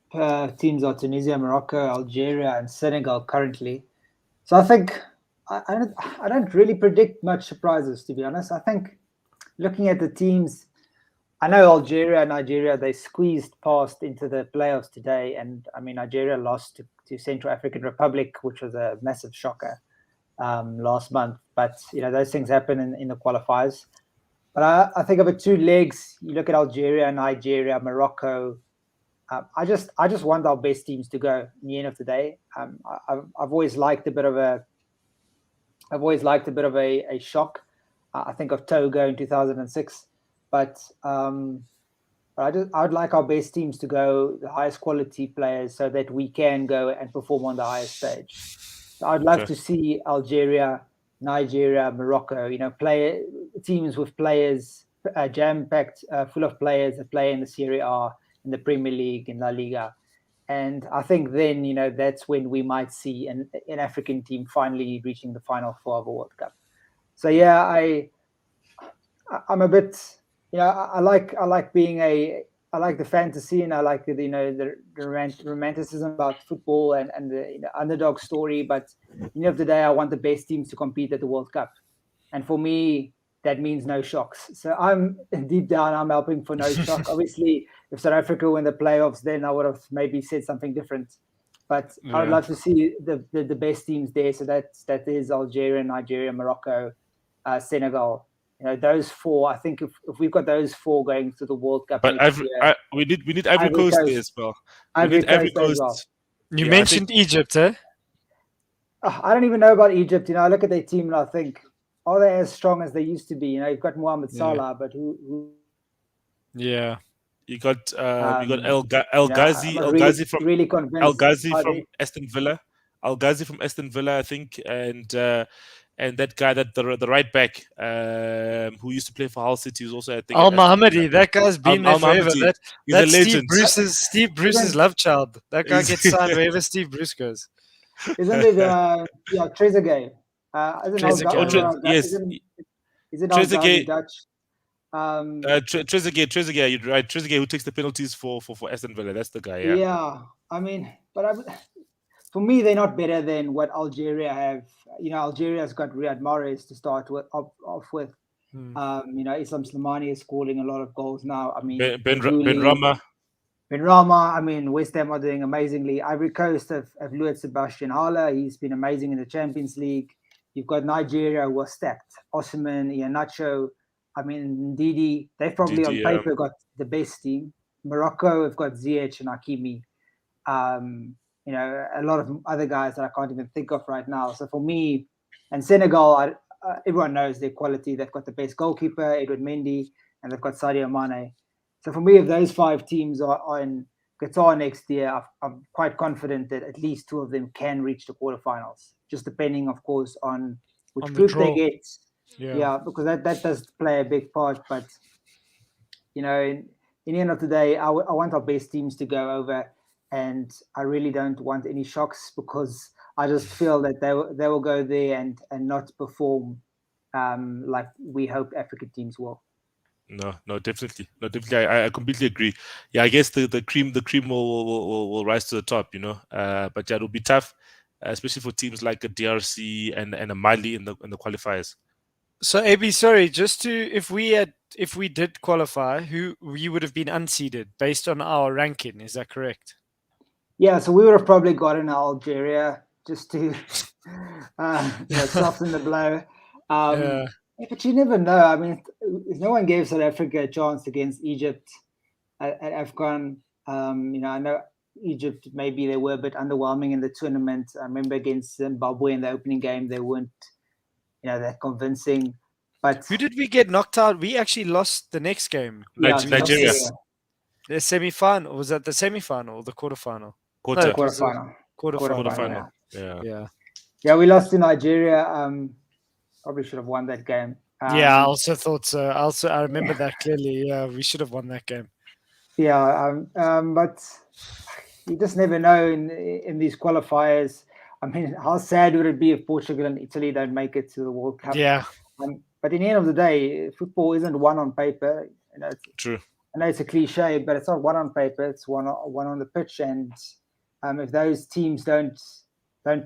teams are Tunisia, Morocco, Algeria, and Senegal currently. So I think I don't really predict much surprises, to be honest. I think looking at the teams, I know Algeria and Nigeria, they squeezed past into the playoffs today. And I mean, Nigeria lost to Central African Republic, which was a massive shocker last month. But those things happen in the qualifiers. But I think of it 2 legs. You look at Algeria, Nigeria, Morocco. I just want our best teams to go in the end of the day. I've always liked a bit of a shock. I think of Togo in 2006, but I'd like our best teams to go, the highest quality players, so that we can go and perform on the highest stage. So I'd love to see Algeria, Nigeria, Morocco, teams with players jam-packed, full of players that play in the Serie A, in the Premier League, in La Liga. And I think then, that's when we might see an African team finally reaching the Final Four of a World Cup. So yeah, I'm a bit, I like the fantasy, and I like the romanticism about football and the underdog story. But at the end of the day, I want the best teams to compete at the World Cup, and for me, that means no shocks. So I'm deep down, I'm helping for no shock. Obviously, if South Africa win the playoffs, then I would have maybe said something different. But I would love to see the best teams there. So that is Algeria, Nigeria, Morocco, Senegal. Those 4. I think if we've got those 4 going to the World Cup, but we need Ivory Coast there as well. Ivory Coast as well. You mentioned Egypt, eh? I don't even know about Egypt. I look at their team and I think, are they as strong as they used to be? You've got Mohamed Salah, but who? Yeah, you got El Ghazi from Aston Villa. El Ghazi from Aston Villa, I think, and that guy, that the right back, who used to play for Hull City, who's also, I think, Al Mohammadi. That guy's been there forever. That's Steve Bruce's love child. That guy gets signed wherever Steve Bruce goes. Isn't it? Trezeguet. Yes. Is it Trezeguet? Dutch? Trezeguet, you're right. Trezeguet, who takes the penalties for Aston Villa. That's the guy. Yeah. I mean, for me, they're not better than what Algeria have. Algeria's got Riyad Mahrez to start off with. Islam Slimani is scoring a lot of goals now. I mean, Ben Rama. I mean, West Ham are doing amazingly. Ivory Coast have lured Sebastian Haller. He's been amazing in the Champions League. You've got Nigeria, who are stacked. Osman, Iheanacho, I mean, Ndidi. They've probably on paper got the best team. Morocco have got Ziyech and Hakimi. A lot of other guys that I can't even think of right now. So for me, and Senegal, everyone knows their quality. They've got the best goalkeeper, Edouard Mendy, and they've got Sadio Mane. So for me, if those 5 teams are in Qatar next year, I'm quite confident that at least 2 of them can reach the quarterfinals. Just depending, of course, on which group they get. Yeah, because that does play a big part. But in the end of the day, I want our best teams to go over, and I really don't want any shocks, because I just feel that they will go there and not perform like we hope African teams will. No, definitely. I completely agree. Yeah, I guess the cream will rise to the top, But yeah, it'll be tough, especially for teams like a DRC and a Mali in the qualifiers. So AB, sorry, if we did qualify, who we would have been unseeded based on our ranking, is that correct? Yeah, so we would have probably gotten Algeria just to soften the blow. But you never know. I mean, no one gave South Africa a chance against Egypt at AFCON. I know Egypt, maybe they were a bit underwhelming in the tournament. I remember against Zimbabwe in the opening game, they weren't, that convincing. But who did we get knocked out? We actually lost the next game. Nigeria. The semi-final. Was that the semi-final or the quarterfinal? Quarterfinal. Yeah, we lost to Nigeria. Probably should have won that game. I also thought so. I remember that clearly. Yeah, we should have won that game. Yeah, but you just never know in these qualifiers. I mean, how sad would it be if Portugal and Italy don't make it to the World Cup? Yeah. But in the end of the day, football isn't one on paper. True. I know it's a cliche, but it's not one on paper. It's one on the pitch. And if those teams don't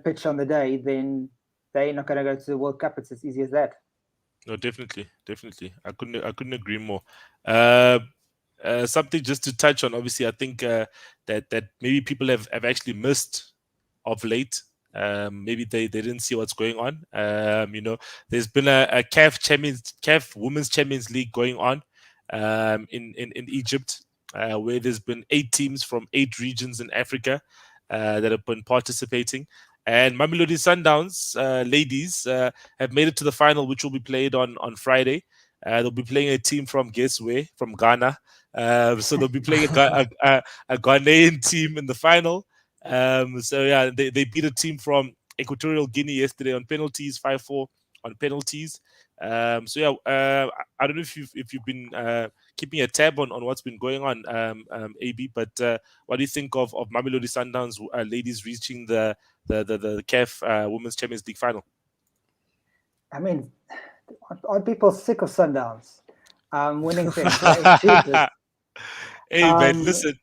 pitch on the day, then they're not going to go to the World Cup. It's as easy as that. No, definitely. I couldn't agree more. Something just to touch on. Obviously, I think that maybe people have actually missed of late. Maybe they didn't see what's going on. There's been a CAF Women's Champions League going on in Egypt, where there's been 8 teams from 8 regions in Africa that have been participating. And Mamelodi Sundowns ladies have made it to the final, which will be played on Friday. They'll be playing a team from guess where? From Ghana. So they'll be playing a Ghanaian team in the final. So yeah, they beat a team from Equatorial Guinea yesterday on penalties, 5-4 on penalties. So yeah, I don't know if you've been keeping a tab on what's been going on, AB. But what do you think of Mamelodi Sundowns ladies reaching the CAF Women's Champions League final? I mean, aren't people sick of Sundowns winning things? Like, hey man, listen,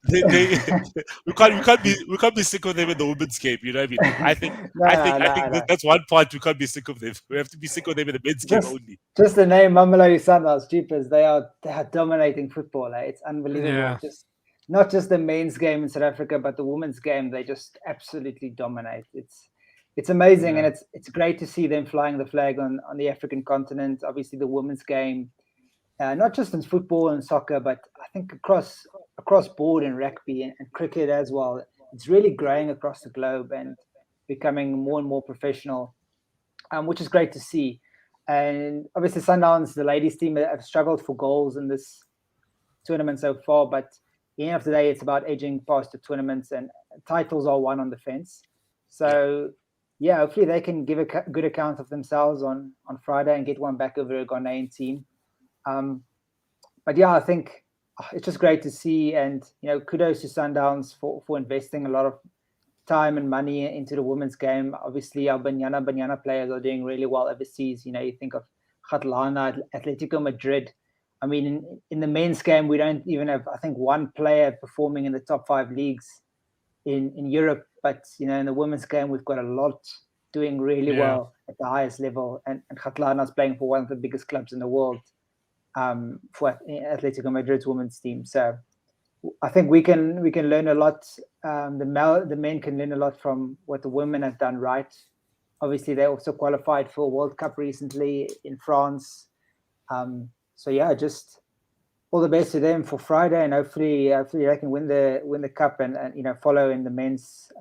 we can't be sick of them in the women's game. You know what I mean? I think that's one part we can't be sick of them. We have to be sick of them in the men's game only. Just the name Mamelodi Sundowns, jeepers, they are dominating football. It's unbelievable. Yeah. Just not just the men's game in South Africa, but the women's game. They just absolutely dominate. It's amazing, and it's great to see them flying the flag on the African continent. Obviously, the women's game. Not just in football and soccer, but I think across board in rugby and cricket as well. It's really growing across the globe and becoming more and more professional, which is great to see. And obviously, Sundowns, the ladies team, have struggled for goals in this tournament so far. But at the end of the day, it's about edging past the tournaments, and titles are won on the fence. So yeah, hopefully they can give a good account of themselves on Friday and get one back over a Ghanaian team. But yeah, I think it's just great to see, and kudos to Sundowns for investing a lot of time and money into the women's game. Obviously, our Banyana players are doing really well overseas. You think of Khatlana, Atletico Madrid. I mean, in the men's game, we don't even have, I think, one player performing in the top 5 leagues in Europe. But in the women's game, we've got a lot doing really well at the highest level, and Khatlana is playing for one of the biggest clubs in the world. For Atletico Madrid's women's team. So I think we can learn a lot. The men can learn a lot from what the women have done right. Obviously, they also qualified for a World Cup recently in France. So yeah, just all the best to them for Friday, and hopefully they can win the cup and follow in the men's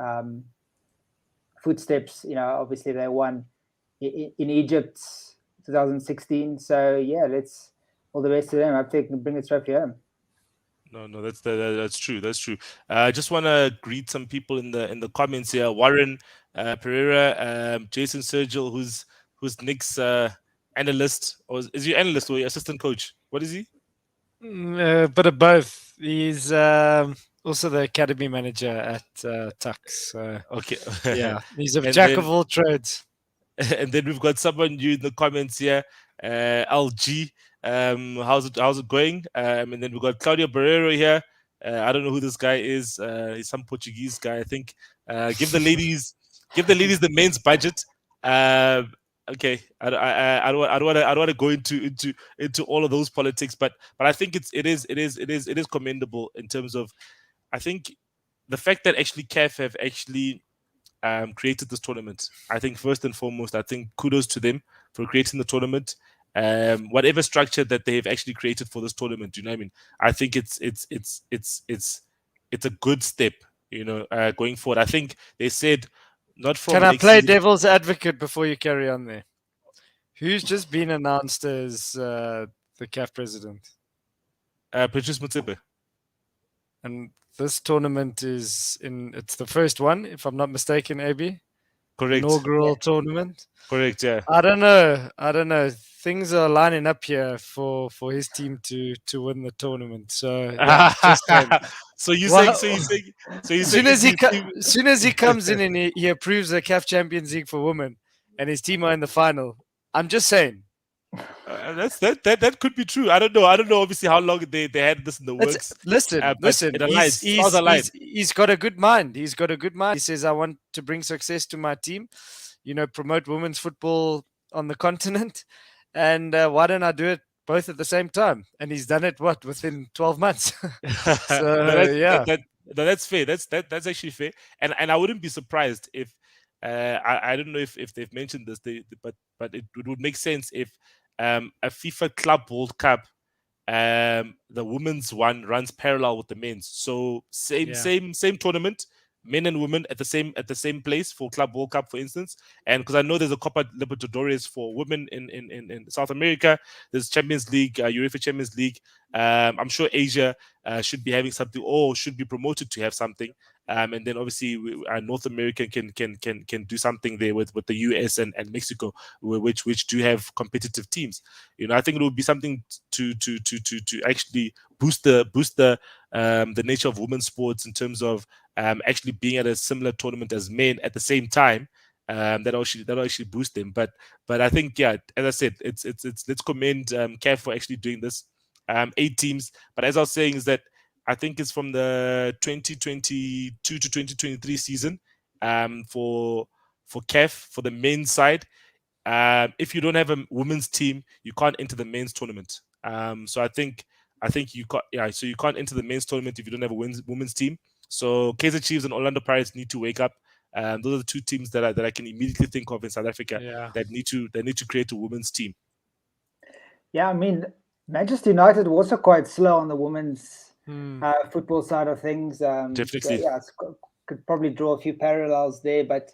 footsteps. Obviously they won in Egypt 2016. So yeah, all the best to them. I hope they can bring the trophy home. No, that's true. That's true. I just want to greet some people in the comments here. Warren Pereira, Jason Sergil, who's Nick's analyst, or is he analyst or assistant coach? What is he? Bit of both. He's also the academy manager at Tux. Okay. Yeah, he's a jack of all trades. And then we've got someone new in the comments here, LG. How's it going? And then we've got Claudio Barreiro here. I don't know who this guy is. He's some Portuguese guy, I think. Give the ladies the men's budget. Okay, I don't want to go into all of those politics, but I think it is commendable in terms of, I think, the fact that actually CAF have actually created this tournament. I think first and foremost, I think kudos to them for creating the tournament. Whatever structure that they have actually created for this tournament, you know what I mean? I think it's a good step, going forward. I think they said not from. Can I play devil's advocate before you carry on there? Who's just been announced as the CAF president? Patrice Motsepe. And this tournament it's the first one, if I'm not mistaken, AB? Correct. Inaugural tournament. Correct, yeah. I don't know. Things are lining up here for his team to win the tournament. So yeah, as soon as he comes in and he approves the CAF Champions League for women and his team are in the final, I'm just saying. That could be true. I don't know. Obviously, how long they had this in the works. Listen. He's got a good mind. He says, "I want to bring success to my team. Promote women's football on the continent, and why don't I do it both at the same time?" And he's done it within 12 months. So No, that's fair. That's actually fair. And I wouldn't be surprised if I don't know if they've mentioned this, but it would make sense if a FIFA Club World Cup, the women's one runs parallel with the men's. So same tournament, men and women at the same place for Club World Cup, for instance. And because I know there's a Copa Libertadores for women in South America, there's Champions League, UEFA Champions League. I'm sure Asia should be having something, or should be promoted to have something. And then obviously North America can do something there with the US and Mexico, which do have competitive teams. I think it would be something to actually boost the nature of women's sports in terms of actually being at a similar tournament as men at the same time. That'll actually boost them. But I think, yeah, as I said, it's let's commend CAF for actually doing this. 8 teams, but as I was saying, is that I think it's from the 2022 to 2023 season for CAF for the men's side. If you don't have a women's team, you can't enter the men's tournament. So I think you can't. So you can't enter the men's tournament if you don't have a women's team. So Kaizer Chiefs and Orlando Pirates need to wake up. Those are the 2 teams that I can immediately think of in South Africa that need to create a women's team. Yeah, I mean, Manchester United were also quite slow on the women's football side of things. Definitely. So, yeah, could probably draw a few parallels there. But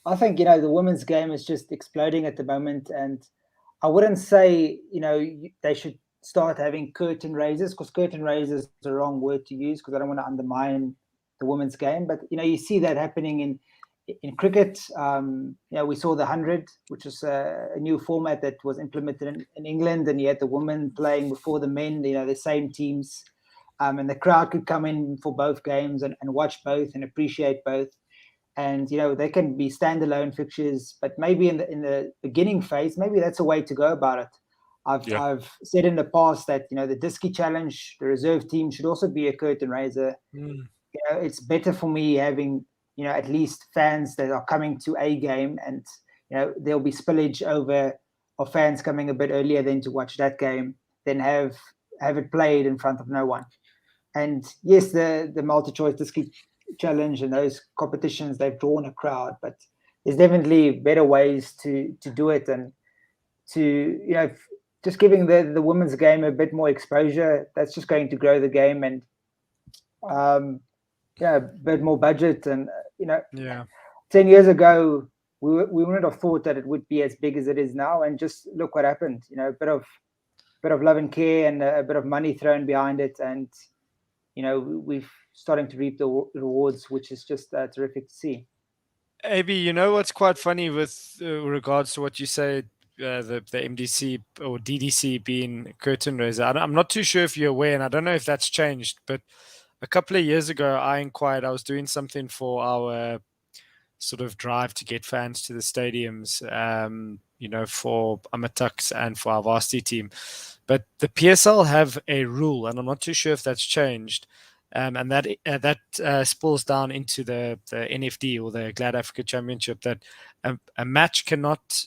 I think, the women's game is just exploding at the moment. And I wouldn't say, they should start having curtain raisers, because curtain raisers is the wrong word to use, because I don't want to undermine the women's game. But, you see that happening in cricket. We saw the 100, which is a new format that was implemented in England, and you had the women playing before the men, the same teams, and the crowd could come in for both games and watch both and appreciate both. And they can be standalone fixtures, but maybe in the beginning phase, maybe that's a way to go about it. I've said in the past that the Disky Challenge, the reserve team, should also be a curtain raiser. It's better for me having at least fans that are coming to a game, and there'll be spillage over of fans coming a bit earlier than to watch that game, than have it played in front of no one. And yes, the multi-choice Disky Challenge and those competitions, they've drawn a crowd, but there's definitely better ways to do it, and to just giving the women's game a bit more exposure. That's just going to grow the game, and a bit more budget. And 10 years ago we wouldn't have thought that it would be as big as it is now, and just look what happened. A bit of love and care and a bit of money thrown behind it, and we've starting to reap the rewards, which is just terrific to see. AB, what's quite funny with regards to what you say, the MDC or DDC being curtain raiser. I'm not too sure if you're aware, and I don't know if that's changed, but a couple of years ago, I was doing something for our sort of drive to get fans to the stadiums, for Amatux and for our varsity team. But the PSL have a rule, and I'm not too sure if that's changed, and that spills down into the NFD, or the Glad Africa Championship, that a match cannot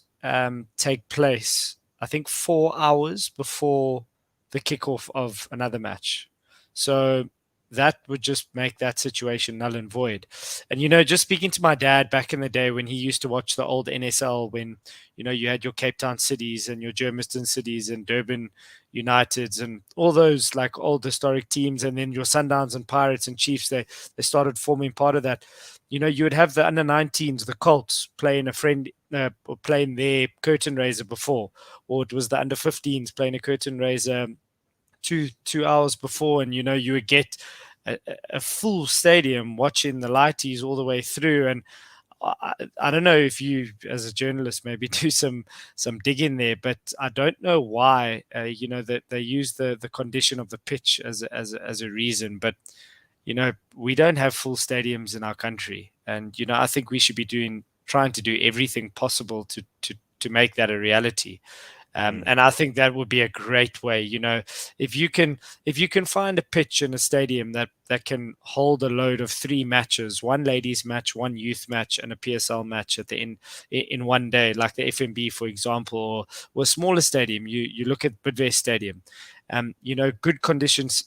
take place, I think, 4 hours before the kickoff of another match. So that would just make that situation null and void. And, just speaking to my dad back in the day when he used to watch the old NSL, when, you had your Cape Town Cities and your Germiston Cities and Durban Uniteds and all those like old historic teams, and then your Sundowns and Pirates and Chiefs, they started forming part of that. You would have the under 19s, the Colts, playing or playing their curtain raiser before, or it was the under 15s playing a curtain raiser 2 hours before, and you would get a full stadium watching the lighties all the way through. And I don't know if you, as a journalist, maybe do some digging there, but I don't know why that they use the condition of the pitch as a reason. But we don't have full stadiums in our country, and I think we should be trying to do everything possible to make that a reality. And I think that would be a great way, if you can find a pitch in a stadium that can hold a load of 3 matches, 1 ladies match, 1 youth match, and a PSL match at the end in one day, like the FNB, for example, or a smaller stadium. You look at Bidvest Stadium, good conditions,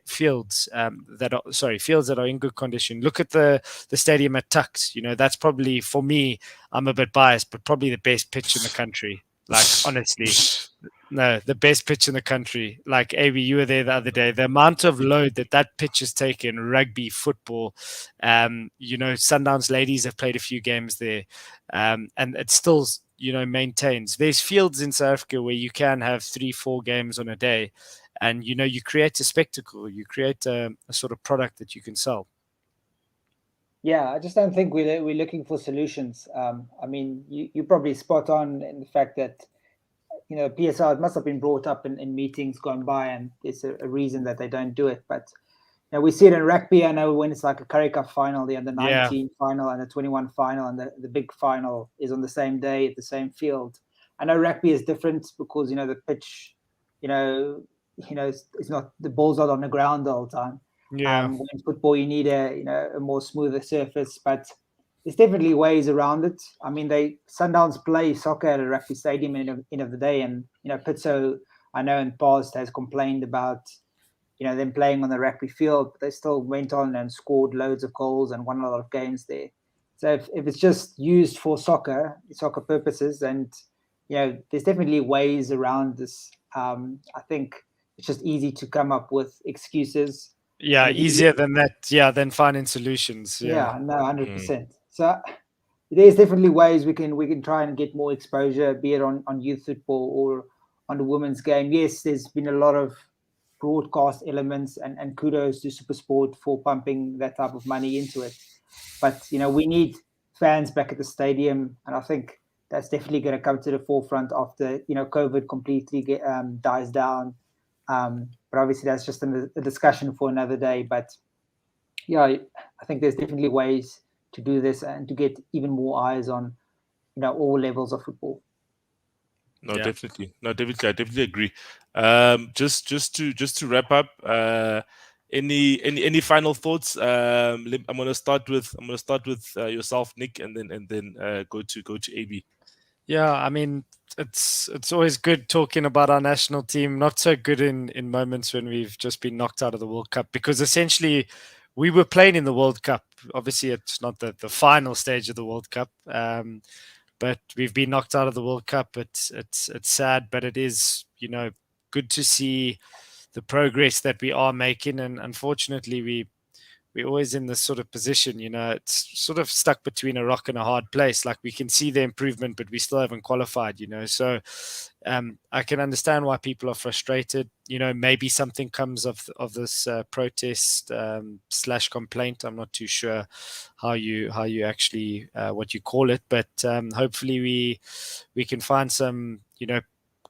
fields fields that are in good condition. Look at the stadium at Tuks. That's probably, for me, I'm a bit biased, but probably the best pitch in the country. Like, honestly, no, the best pitch in the country. Like, AB, you were there the other day. The amount of load that pitch has taken, rugby, football, Sundowns ladies have played a few games there, and it still, maintains. There's fields in South Africa where you can have 3-4 games on a day, and, you create a spectacle. You create a sort of product that you can sell. Yeah, I just don't think we're looking for solutions. I mean, you're probably spot on in the fact that, PSR must have been brought up in meetings gone by, and there's a reason that they don't do it. But we see it in rugby. I know when it's like a Currie Cup final, the under 19 final and the 21 final, and the big final is on the same day at the same field. I know rugby is different because the pitch, it's not, the ball's not on the ground all the time. Yeah. In football, you need a more smoother surface, but there's definitely ways around it. I mean, Sundowns play soccer at a rugby stadium at the end of the day, and Pitso, I know in the past, has complained about them playing on the rugby field, but they still went on and scored loads of goals and won a lot of games there. So if it's just used for soccer purposes, and there's definitely ways around this. I think it's just easy to come up with excuses. Yeah, easier than that. Yeah, than finding solutions. Yeah, no, 100%. So there's definitely ways we can try and get more exposure, be it on youth football or on the women's game. Yes, there's been a lot of broadcast elements, and kudos to SuperSport for pumping that type of money into it. But we need fans back at the stadium, and I think that's definitely going to come to the forefront after COVID completely dies down. But obviously that's just a discussion for another day. But yeah, I think there's definitely ways to do this and to get even more eyes on all levels of football. No, definitely. I definitely agree. Just to wrap up, any final thoughts? I'm gonna start with yourself, Nick, and then go to AB. Yeah, I mean, it's always good talking about our national team. Not so good in moments when we've just been knocked out of the World Cup, because essentially we were playing in the World Cup. Obviously, it's not the final stage of the World Cup, but we've been knocked out of the World Cup. It's sad, but it is good to see the progress that we are making. And unfortunately, we're always in this sort of position, it's sort of stuck between a rock and a hard place. Like, we can see the improvement, but we still haven't qualified, So I can understand why people are frustrated. Maybe something comes of this protest / complaint. I'm not too sure how you actually what you call it, but hopefully we can find some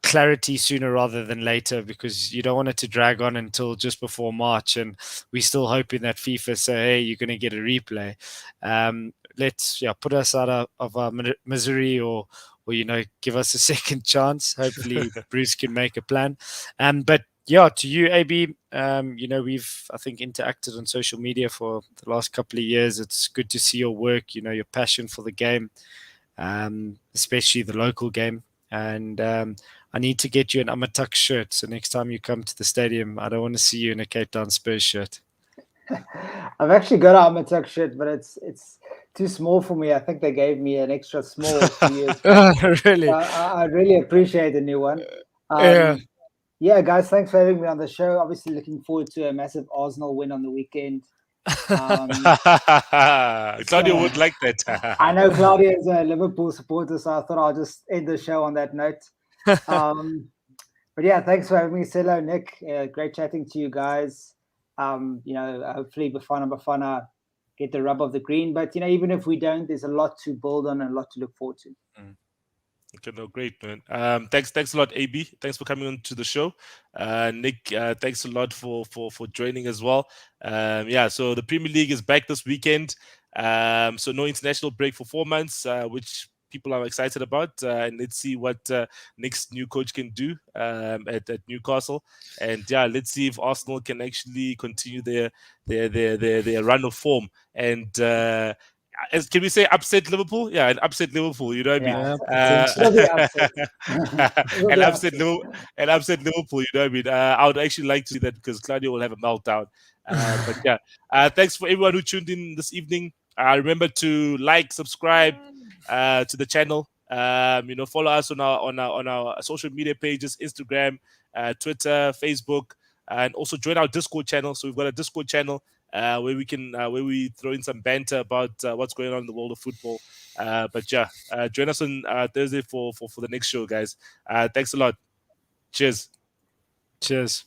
clarity sooner rather than later, because you don't want it to drag on until just before March, and we're still hoping that FIFA say, hey, you're going to get a replay. Let's put us out of our misery, or give us a second chance. Hopefully Bruce can make a plan. But yeah, to you, AB, we've, I think, interacted on social media for the last couple of years. It's good to see your work, your passion for the game, especially the local game. And I need to get you an Amatuk shirt. So next time you come to the stadium, I don't want to see you in a Cape Town Spurs shirt. I've actually got an Amatuk shirt, but it's too small for me. I think they gave me an extra small a few years back. Really? I really appreciate the new one. Yeah, guys, thanks for having me on the show. Obviously, looking forward to a massive Arsenal win on the weekend. Claudia would like that. I know Claudia is a Liverpool supporter, so I thought I'll just end the show on that note. But yeah, thanks for having me, Silo, Nick. Great chatting to you guys. Hopefully Bafana Bafana get the rub of the green. But even if we don't, there's a lot to build on and a lot to look forward to. Okay, no, great, man. Thanks a lot, AB. Thanks for coming on to the show. Nick, thanks a lot for joining as well. So the Premier League is back this weekend. So no international break for 4 months, which people are excited about. And let's see what Nick's new coach can do at Newcastle. And let's see if Arsenal can actually continue their run of form. And can we say upset Liverpool? Yeah, an upset Liverpool. You know what I mean? Yeah, it'll be upset. It'll be upset. An upset Liverpool. You know what I mean? I would actually like to see that because Claudio will have a meltdown. But yeah, thanks for everyone who tuned in this evening. Remember to like, subscribe to the channel. Follow us on our social media pages: Instagram, Twitter, Facebook, and also join our Discord channel. So we've got a Discord channel where we throw in some banter about what's going on in the world of football. But yeah, join us on Thursday for the next show, guys. Thanks a lot. Cheers. Cheers.